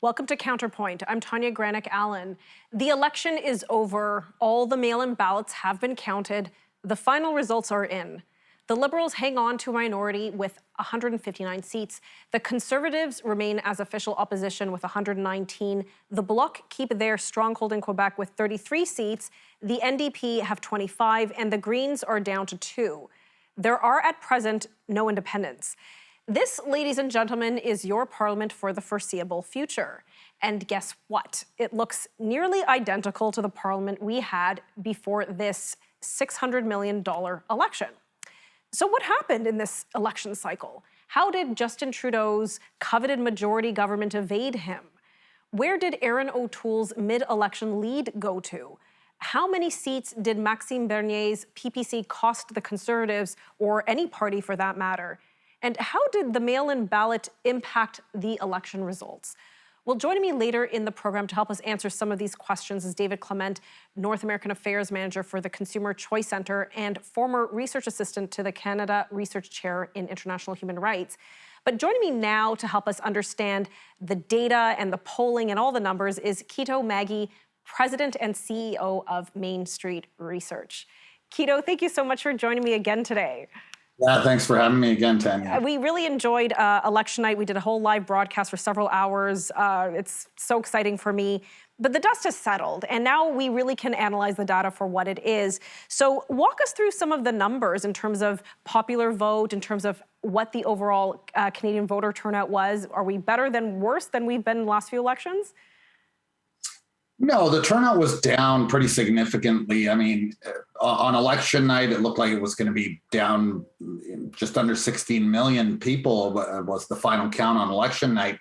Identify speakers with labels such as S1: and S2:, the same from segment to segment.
S1: Welcome to Counterpoint. I'm Tanya Granick-Allen. The election is over. All the mail-in ballots have been counted. The final results are in. The Liberals hang on to a minority with 159 seats. The Conservatives remain as official opposition with 119. The Bloc keep their stronghold in Quebec with 33 seats. The NDP have 25, and the Greens are down to 2. There are at present no independents. This, ladies and gentlemen, is your parliament for the foreseeable future. And guess what? It looks nearly identical to the parliament we had before this $600 million election. So what happened in this election cycle? How did Justin Trudeau's coveted majority government evade him? Where did Erin O'Toole's mid-election lead go to? How many seats did Maxime Bernier's PPC cost the Conservatives, or any party for that matter? And how did the mail-in ballot impact the election results? Well, joining me later in the program to help us answer some of these questions is David Clement, North American Affairs Manager for the Consumer Choice Centre and former research assistant to the Canada Research Chair in International Human Rights. But joining me now to help us understand the data and the polling and all the numbers is Quito Maggi, President and CEO of Main Street Research. Quito, thank you so much for joining me again today.
S2: Yeah, thanks for having me again, Tanya.
S1: We really enjoyed election night. We did a whole live broadcast for several hours. It's so exciting for me. But the dust has settled, and now we really can analyze the data for what it is. So walk us through some of the numbers in terms of popular vote, in terms of what the overall Canadian voter turnout was. Are we better than worse than we've been in the last few elections?
S2: No, the turnout was down pretty significantly. I mean, on election night, it looked like it was going to be down just under 16 million people was the final count on election night,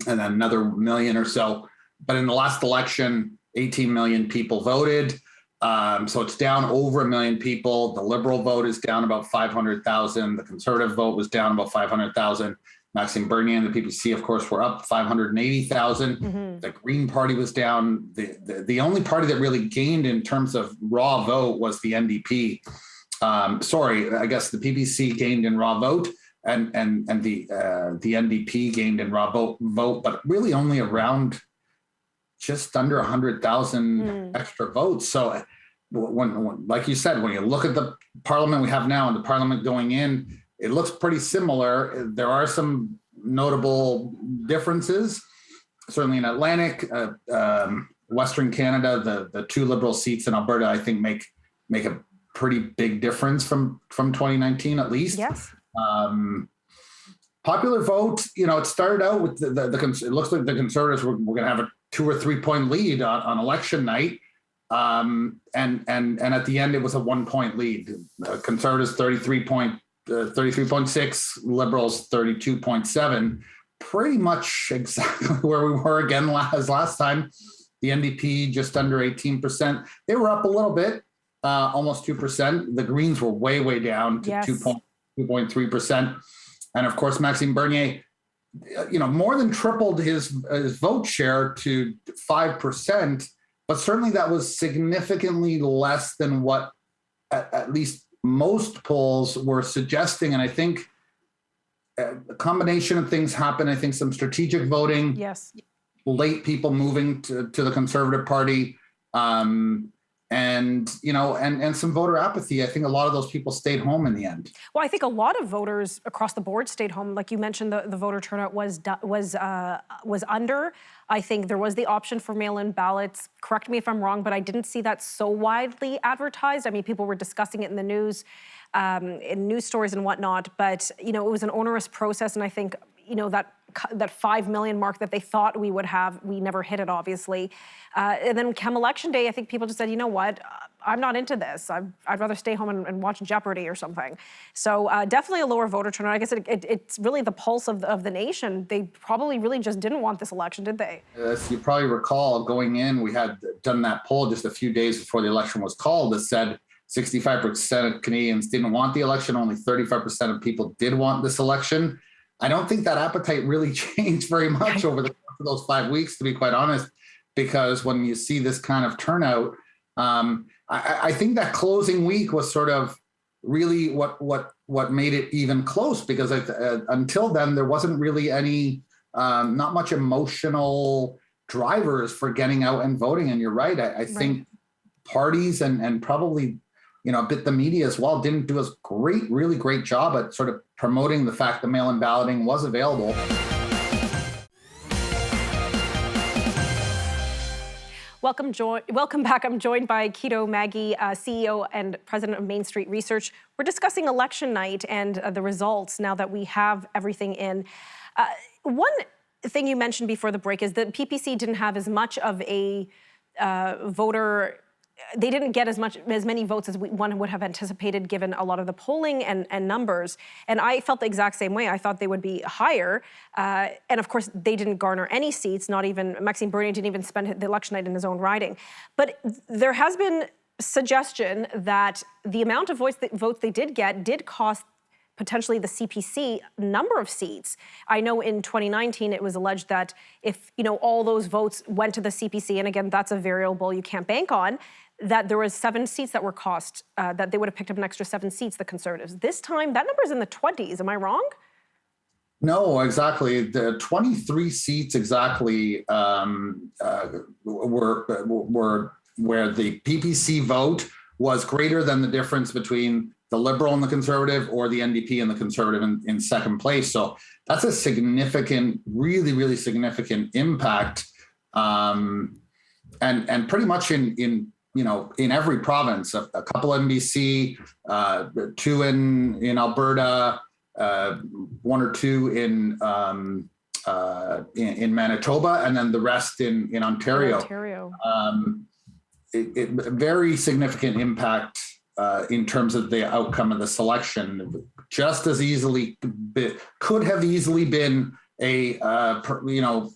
S2: and then another million or so. But in the last election, 18 million people voted. So it's down over 1 million people. The Liberal vote is down about 500,000. The Conservative vote was down about 500,000. Maxime Bernier and the PPC, of course, were up 580,000. Mm-hmm. The Green Party was down. The only party that really gained in terms of raw vote was the NDP. I guess the PPC gained in raw vote, and the NDP gained in raw vote, but really only around just under 100,000 extra votes. So, when, like you said, when you look at the parliament we have now and the parliament going in, it looks pretty similar. There are some notable differences. Certainly in Atlantic, Western Canada, the two Liberal seats in Alberta, I think make a pretty big difference from 2019 at least.
S1: Yes.
S2: Popular vote, it started out with it looks like the Conservatives were going to have a 2 or 3 point lead on election night. And at the end, it was a 1 point lead. Conservatives 33.6, Liberals 32.7, pretty much exactly where we were again last time. The NDP just under 18%. They were up a little bit, almost 2%. The Greens were way down to 2.3%. And of course, Maxime Bernier, more than tripled his vote share to 5%, but certainly that was significantly less than what at least most polls were suggesting. And I think a combination of things happened. I think some strategic voting,
S1: yes,
S2: late people moving to the Conservative Party, and some voter apathy. I think a lot of those people stayed home in the end.
S1: Well, I think a lot of voters across the board stayed home. Like you mentioned, the voter turnout was under. I think there was the option for mail-in ballots. Correct me if I'm wrong, but I didn't see that so widely advertised. I mean, people were discussing it in the news, in news stories and whatnot. But it was an onerous process, and I think that 5 million mark that they thought we would have, we never hit it, obviously. And then come election day, I think people just said, you know what, I'm not into this. I'd rather stay home and watch Jeopardy or something. So definitely a lower voter turnout. I guess it's really the pulse of the nation. They probably really just didn't want this election, did they?
S2: As you probably recall, going in, we had done that poll just a few days before the election was called that said 65% of Canadians didn't want the election. Only 35% of people did want this election. I don't think that appetite really changed very much over the course of those 5 weeks, to be quite honest, because when you see this kind of turnout, I think that closing week was sort of really what made it even close, because until then there wasn't really any not much emotional drivers for getting out and voting. And you're right. I think parties and probably, a bit the media as well didn't do a really great job at sort of promoting the fact that mail-in balloting was available.
S1: Welcome back. I'm joined by Quito Maggi, CEO and President of Main Street Research. We're discussing election night and the results now that we have everything in. One thing you mentioned before the break is that PPC didn't have as much of a voter. They didn't get as many votes as one would have anticipated given a lot of the polling and numbers. And I felt the exact same way. I thought they would be higher. And of course, they didn't garner any seats, not even, Maxime Bernier didn't even spend the election night in his own riding. But there has been suggestion that the amount of votes they did get did cost potentially the CPC number of seats. I know in 2019, it was alleged that if, all those votes went to the CPC, and again, that's a variable you can't bank on, that there was 7 seats that were cost, that they would have picked up an extra 7 seats, the Conservatives. This time, that number is in the 20s. Am I wrong?
S2: No, exactly. The 23 seats exactly were where the PPC vote was greater than the difference between the Liberal and the Conservative, or the NDP and the Conservative in second place. So that's a significant, really significant impact, and pretty much in every province. A couple in BC, 2 in Alberta, 1 or 2 in Manitoba, and then the rest in Ontario. Very significant impact in terms of the outcome of this election. Just as easily could have easily been a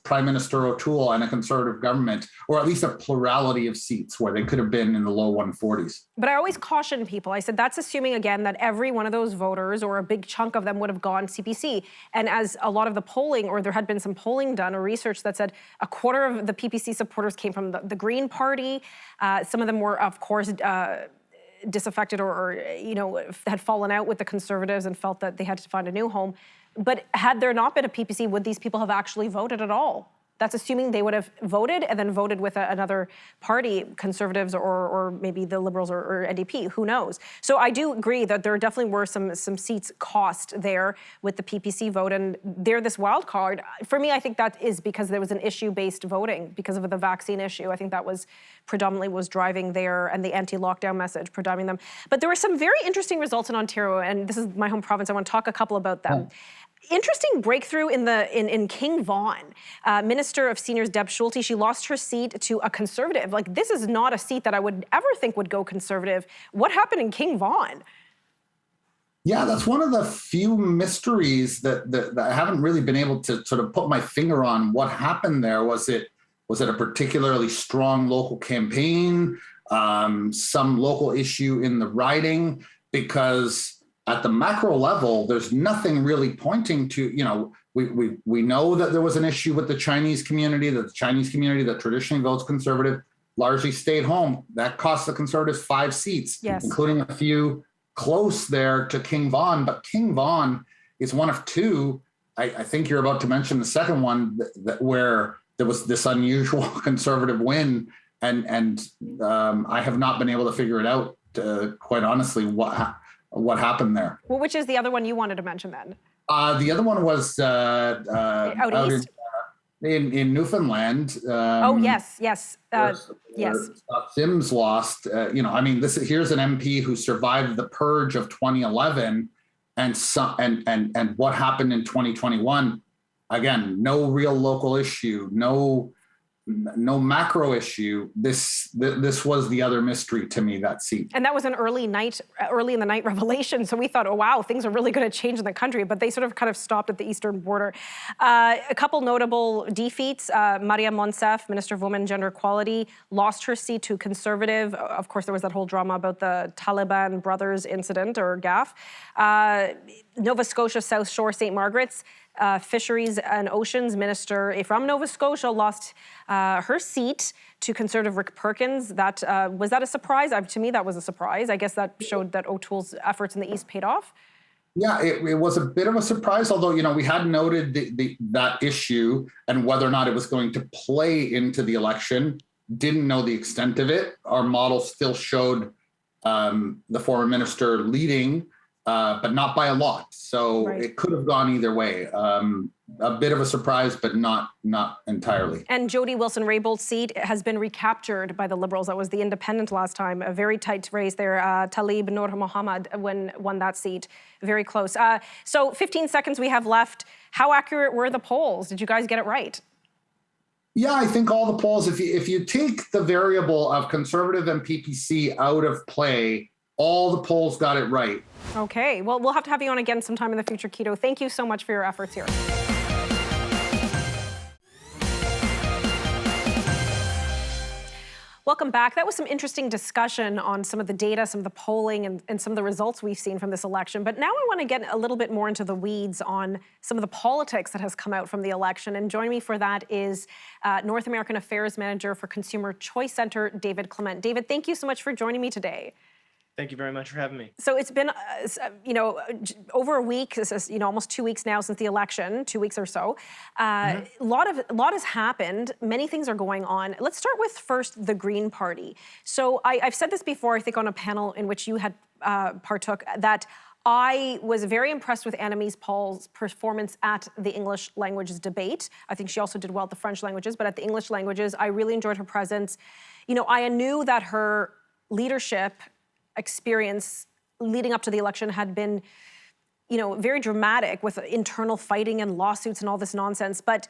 S2: Prime Minister O'Toole and a Conservative government, or at least a plurality of seats where they could have been in the low 140s.
S1: But I always caution people. I said that's assuming again that every one of those voters or a big chunk of them would have gone CPC. And as a lot of the polling, or there had been some polling done or research that said a quarter of the PPC supporters came from the Green Party. Some of them were, of course, disaffected or had fallen out with the Conservatives and felt that they had to find a new home. But had there not been a PPC, would these people have actually voted at all? That's assuming they would have voted and then voted with another party, Conservatives or maybe the Liberals or NDP, who knows? So I do agree that there definitely were some seats cost there with the PPC vote, and they're this wild card. For me, I think that is because there was an issue-based voting because of the vaccine issue. I think that was predominantly was driving there, and the anti-lockdown message predominating them. But there were some very interesting results in Ontario, and this is my home province. I want to talk a couple about them. Interesting breakthrough in King Vaughan. Minister of Seniors Deb Schulte, she lost her seat to a Conservative. Like, this is not a seat that I would ever think would go Conservative. What happened in King Vaughan?
S2: Yeah, that's one of the few mysteries that I haven't really been able to sort of put my finger on. What happened there? Was it a particularly strong local campaign, some local issue in the riding? Because at the macro level, there's nothing really pointing to, we know that there was an issue with the Chinese community, that traditionally votes Conservative largely stayed home. That cost the Conservatives 5 seats,
S1: yes,
S2: including a few close there to King Vaughan. But King Vaughan is one of 2. I think you're about to mention the second one where there was this unusual Conservative win. And I have not been able to figure it out, quite honestly, what happened there.
S1: Well, which is the other one you wanted to mention then?
S2: The other one was
S1: out east?
S2: In Newfoundland.
S1: Yes. Yes.
S2: Sims lost. Here's an MP who survived the purge of 2011, and what happened in 2021. Again, no real local issue, no macro issue. This was the other mystery to me, that seat.
S1: And that was an early in the night revelation. So we thought, oh, wow, things are really going to change in the country. But they sort of kind of stopped at the eastern border. A couple notable defeats. Maria Monsef, Minister of Women and Gender Equality, lost her seat to Conservative. Of course, there was that whole drama about the Taliban brothers incident, or gaffe. Nova Scotia South Shore St. Margaret's Fisheries and Oceans Minister from Nova Scotia lost her seat to Conservative Rick Perkins. Was that a surprise? To me, that was a surprise. I guess that showed that O'Toole's efforts in the East paid off.
S2: Yeah, it was a bit of a surprise, although, we had noted that issue and whether or not it was going to play into the election. Didn't know the extent of it. Our model still showed the former minister leading, but not by a lot. So
S1: Right.
S2: it could have gone either way. A bit of a surprise, but not entirely.
S1: And Jody Wilson-Raybould's seat has been recaptured by the Liberals. That was the Independent last time. A very tight race there. Talib Noor Mohammed won that seat. Very close. So 15 seconds we have left. How accurate were the polls? Did you guys get it right?
S2: Yeah, I think all the polls, if you take the variable of Conservative and PPC out of play, all the polls got it right.
S1: Okay, well, we'll have to have you on again sometime in the future, Quito. Thank you so much for your efforts here. Welcome back. That was some interesting discussion on some of the data, some of the polling, and some of the results we've seen from this election. But now I want to get a little bit more into the weeds on some of the politics that has come out from the election. And joining me for that is North American Affairs Manager for Consumer Choice Center, David Clement. David, thank you so much for joining me today.
S3: Thank you very much for having me.
S1: So it's been, over a week, almost 2 weeks now since the election, 2 weeks or so. A lot has happened. Many things are going on. Let's start with first the Green Party. So I've said this before, I think on a panel in which you had partook, that I was very impressed with Annemiese Paul's performance at the English languages debate. I think she also did well at the French languages, but at the English languages, I really enjoyed her presence. I knew that her leadership experience leading up to the election had been, very dramatic with internal fighting and lawsuits and all this nonsense. But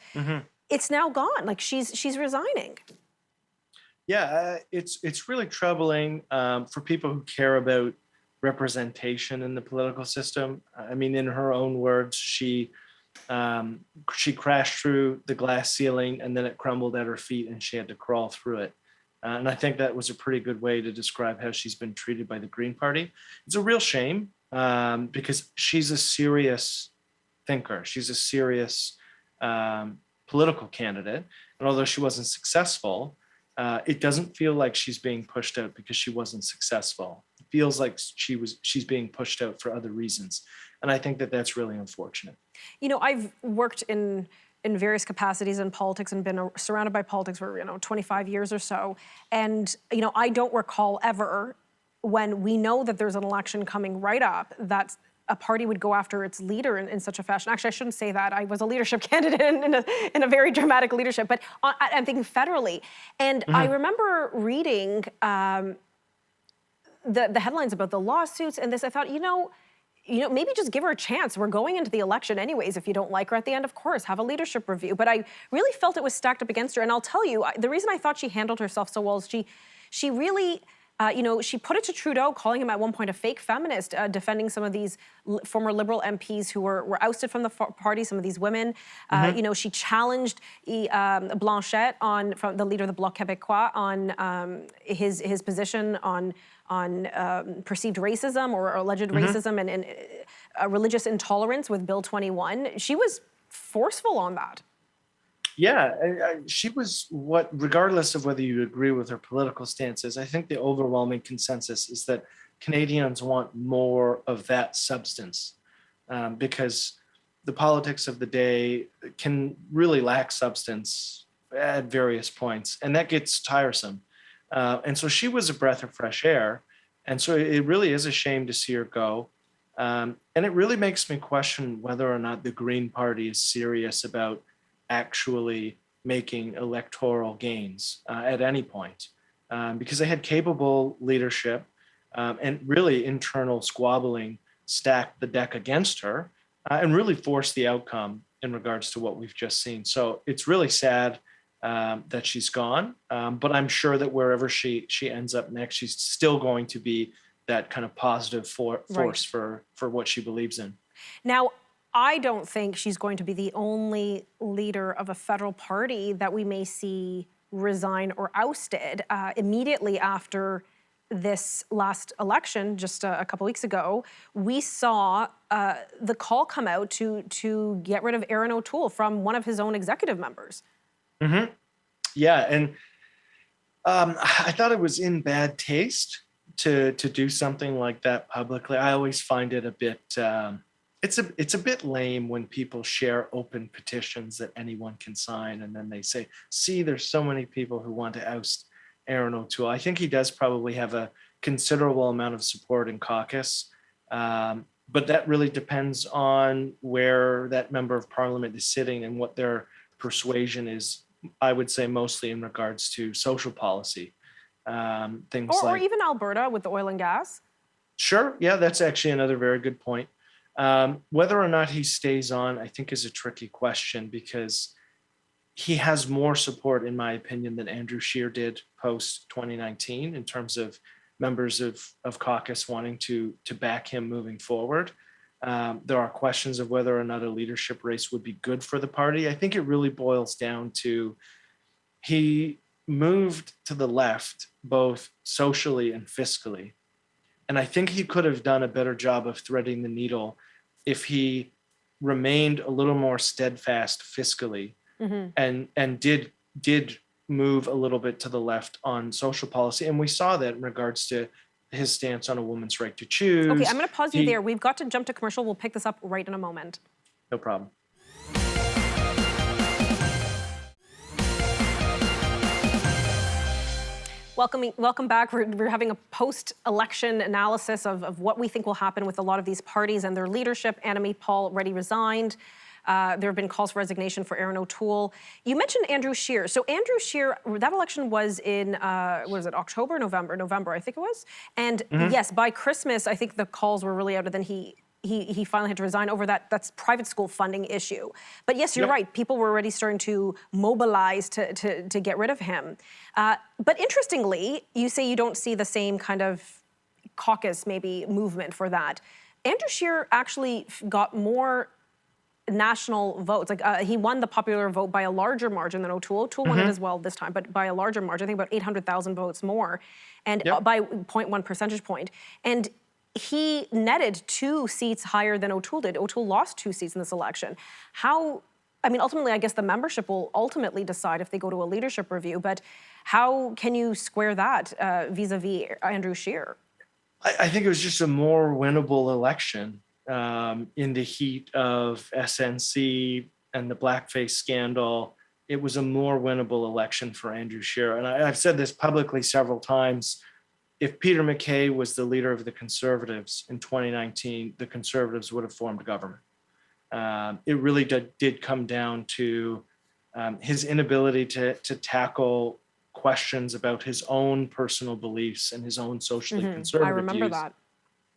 S1: it's now gone. Like she's resigning.
S3: Yeah, it's really troubling for people who care about representation in the political system. I mean, in her own words, she crashed through the glass ceiling and then it crumbled at her feet and she had to crawl through it. And I think that was a pretty good way to describe how she's been treated by the Green Party. It's a real shame because she's a serious thinker. She's a serious political candidate. And although she wasn't successful, it doesn't feel like she's being pushed out because she wasn't successful. It feels like she's being pushed out for other reasons. And I think that that's really unfortunate.
S1: I've worked in various capacities in politics and been surrounded by politics for 25 years or so. And I don't recall ever, when we know that there's an election coming right up, that a party would go after its leader in such a fashion. Actually, I shouldn't say that. I was a leadership candidate in a very dramatic leadership, but I'm thinking federally. And I remember reading the headlines about the lawsuits and this. I thought, maybe just give her a chance. We're going into the election anyways. If you don't like her at the end, of course, have a leadership review. But I really felt it was stacked up against her. And I'll tell you, the reason I thought she handled herself so well is she really, she put it to Trudeau, calling him at one point a fake feminist, defending some of these former Liberal MPs who were ousted from the party, some of these women. She challenged Blanchet, from the leader of the Bloc Québécois, on his position on perceived racism or alleged racism and religious intolerance with Bill 21. She was forceful on that.
S3: Yeah, she was regardless of whether you agree with her political stances, I think the overwhelming consensus is that Canadians want more of that substance because the politics of the day can really lack substance at various points, and that gets tiresome. And so she was a breath of fresh air. And so it really is a shame to see her go. And it really makes me question whether or not the Green Party is serious about actually making electoral gains at any point. Because they had capable leadership and really internal squabbling stacked the deck against her and really forced the outcome in regards to what we've just seen. So it's really sad that she's gone, but I'm sure that wherever she ends up next, she's still going to be that kind of positive force for what she believes in.
S1: Now, I don't think she's going to be the only leader of a federal party that we may see resign or ousted. Immediately after this last election, just a couple weeks ago, we saw the call come out to get rid of Aaron O'Toole from one of his own executive members.
S3: Yeah, and I thought it was in bad taste to do something like that publicly. I always find it a bit It's a bit lame when people share open petitions that anyone can sign, and then they say, "See, there's so many people who want to oust Aaron O'Toole." I think he does probably have a considerable amount of support in caucus, but that really depends on where that member of parliament is sitting and what their persuasion is. I would say mostly in regards to social policy, things
S1: Or
S3: like
S1: even Alberta with the oil and gas.
S3: Sure. Yeah, that's actually another very good point. Whether or not he stays on, I think is a tricky question because he has more support, in my opinion, than Andrew Scheer did post 2019 in terms of members of caucus wanting to back him moving forward. There are questions of whether or not a leadership race would be good for the party. I think it really boils down to he moved to the left, both socially and fiscally. And I think he could have done a better job of threading the needle if he remained a little more steadfast fiscally and did move a little bit to the left on social policy. And we saw that in regards to his stance on a woman's right to choose.
S1: Okay, I'm going to pause you there. We've got to jump to commercial. We'll pick this up right in a moment.
S3: No problem.
S1: Welcome back. We're having a post-election analysis of what we think will happen with a lot of these parties and their leadership. Annamie Paul already resigned. There have been calls for resignation for Aaron O'Toole. You mentioned Andrew Scheer. So Andrew Scheer, that election was in, October, November, I think it was. And yes, by Christmas, I think the calls were really out, and then he finally had to resign over that's private school funding issue. But yes, you're right. People were already starting to mobilize to get rid of him. But interestingly, you say you don't see the same kind of caucus maybe movement for that. Andrew Scheer actually got more national votes. He won the popular vote by a larger margin than O'Toole. O'Toole won it as well this time, but by a larger margin. I think about 800,000 votes more, and by 0.1 percentage point. And he netted 2 seats higher than O'Toole did. O'Toole lost 2 seats in this election. Ultimately, I guess the membership will ultimately decide if they go to a leadership review, but how can you square that vis-a-vis Andrew Scheer?
S3: I think it was just a more winnable election in the heat of SNC and the blackface scandal. It was a more winnable election for Andrew Scheer. And I've said this publicly several times. If Peter MacKay was the leader of the Conservatives in 2019, the Conservatives would have formed government. It really did come down to his inability to tackle questions about his own personal beliefs and his own socially conservative
S1: I remember
S3: views.
S1: that.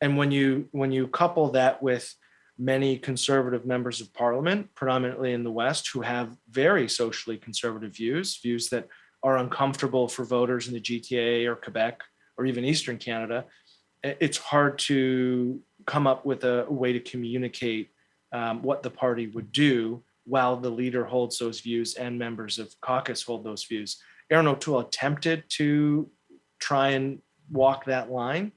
S3: And when you couple that with many conservative members of parliament, predominantly in the West, who have very socially conservative views that are uncomfortable for voters in the GTA or Quebec or even Eastern Canada, it's hard to come up with a way to communicate what the party would do while the leader holds those views and members of caucus hold those views. Aaron O'Toole attempted to try and walk that line.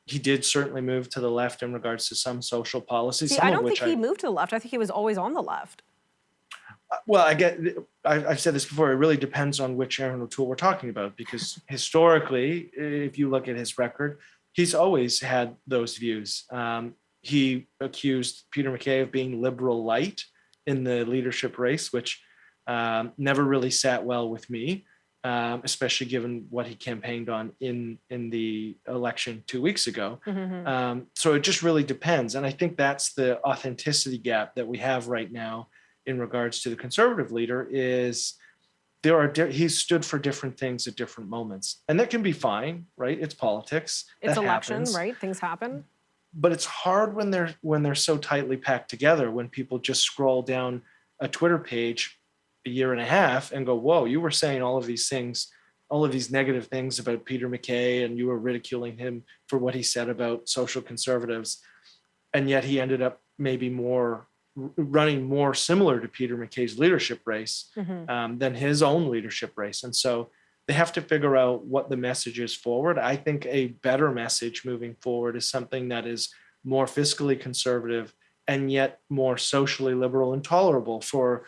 S3: He did certainly move to the left in regards to some social policies.
S1: See, I don't think he moved to the left. I think he was always on the left.
S3: Well, I've said this before, it really depends on which Aaron O'Toole we're talking about, because historically, if you look at his record, he's always had those views. He accused Peter MacKay of being liberal light in the leadership race, which never really sat well with me, especially given what he campaigned on in the election 2 weeks ago. So it just really depends. And I think that's the authenticity gap that we have right now in regards to the Conservative leader is he's stood for different things at different moments. And that can be fine, right? It's politics.
S1: It's
S3: that
S1: election,
S3: happens.
S1: right? Things happen.
S3: But it's hard when they're so tightly packed together, when people just scroll down a Twitter page a year and a half and go, whoa, you were saying all of these things, all of these negative things about Peter MacKay, and you were ridiculing him for what he said about social conservatives. And yet he ended up maybe running more similar to Peter MacKay's leadership race than his own leadership race. And so they have to figure out what the message is forward. I think a better message moving forward is something that is more fiscally conservative and yet more socially liberal and tolerable for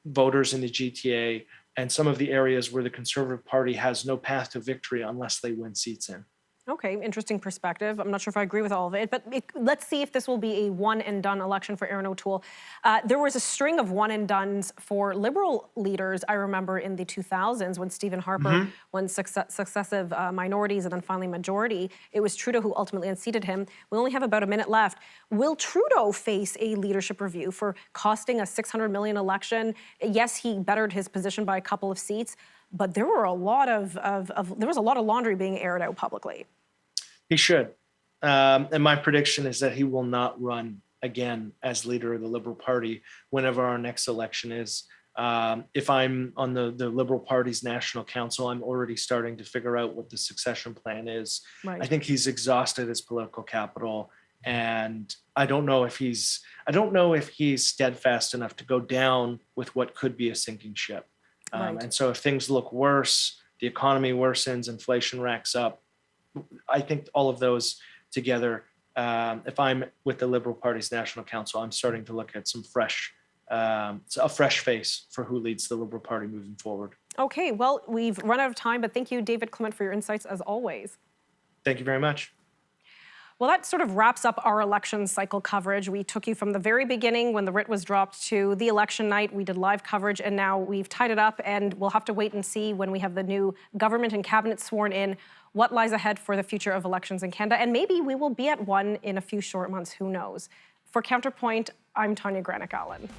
S3: voters in the GTA and some of the areas where the Conservative Party has no path to victory unless they win seats in.
S1: Okay, interesting perspective. I'm not sure if I agree with all of it, but let's see if this will be a one-and-done election for Aaron O'Toole. There was a string of one-and-dones for Liberal leaders, I remember, in the 2000s when Stephen Harper won successive minorities and then finally majority. It was Trudeau who ultimately unseated him. We only have about a minute left. Will Trudeau face a leadership review for costing a $600 million election? Yes, he bettered his position by a couple of seats, but there were a lot there was a lot of laundry being aired out publicly.
S3: He should. And my prediction is that he will not run again as leader of the Liberal Party whenever our next election is. If I'm on the Liberal Party's National Council, I'm already starting to figure out what the succession plan is.
S1: Right.
S3: I think he's exhausted his political capital, and I don't know if he's steadfast enough to go down with what could be a sinking ship.
S1: Right.
S3: And so if things look worse, the economy worsens, inflation racks up, I think all of those together, if I'm with the Liberal Party's National Council, I'm starting to look at a fresh face for who leads the Liberal Party moving forward.
S1: Okay, well, we've run out of time, but thank you, David Clement, for your insights as always.
S3: Thank you very much.
S1: Well, that sort of wraps up our election cycle coverage. We took you from the very beginning when the writ was dropped to the election night. We did live coverage, and now we've tied it up, and we'll have to wait and see when we have the new government and cabinet sworn in what lies ahead for the future of elections in Canada. And maybe we will be at one in a few short months, who knows. For Counterpoint, I'm Tanya Granick-Allen.